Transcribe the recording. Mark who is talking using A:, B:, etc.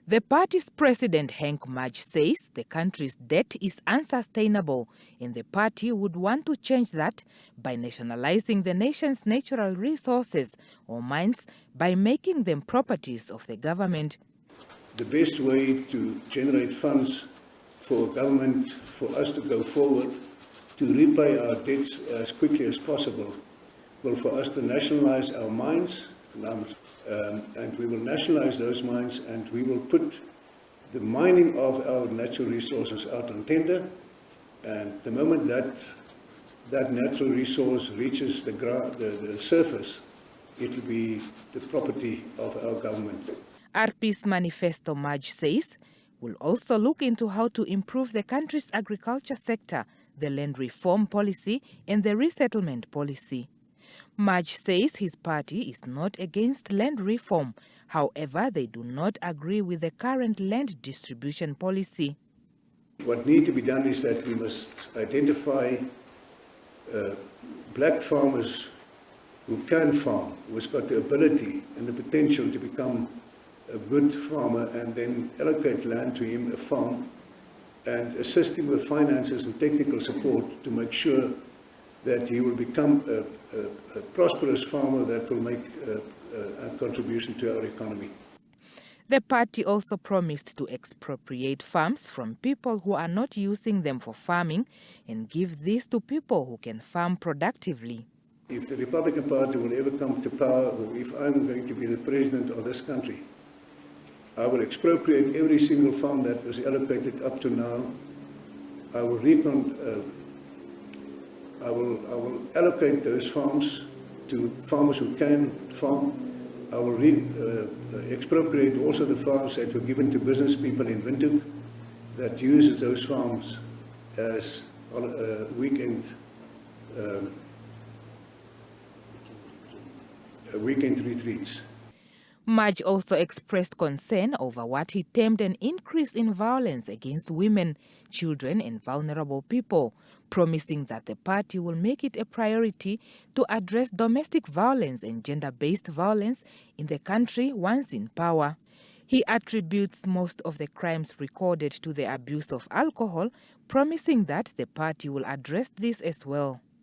A: The party's president, Henk Maj, says the country's debt is unsustainable, and the party would want to change that by nationalizing the nation's natural resources or mines by making them properties of the government.
B: The best way to generate funds for government, for us to go forward, to repay our debts as quickly as possible, will for us to nationalize our mines, and we will nationalize those mines, and we will put the mining of our natural resources out on tender. And the moment that natural resource reaches the surface, it will be the property of our government.
A: RP's manifesto, Maj says, will also look into how to improve the country's agriculture sector, the land reform policy, and the resettlement policy. Maj says his party is not against land reform. However, they do not agree with the current land distribution policy.
B: What needs to be done is that we must identify black farmers who can farm, who's got the ability and the potential to become a good farmer, and then allocate land to him, a farm, and assist him with finances and technical support to make sure that he will become a prosperous farmer that will make a contribution to our economy.
A: The party also promised to expropriate farms from people who are not using them for farming and give these to people who can farm productively.
B: If the Republican Party will ever come to power, or if I'm going to be the president of this country, I will expropriate every single farm that was allocated up to now. I will allocate those farms to farmers who can farm. I will expropriate also the farms that were given to business people in Windhoek that uses those farms as weekend retreats.
A: Maj also expressed concern over what he termed an increase in violence against women, children and vulnerable people, promising that the party will make it a priority to address domestic violence and gender-based violence in the country once in power. He attributes most of the crimes recorded to the abuse of alcohol, promising that the party will address this as well.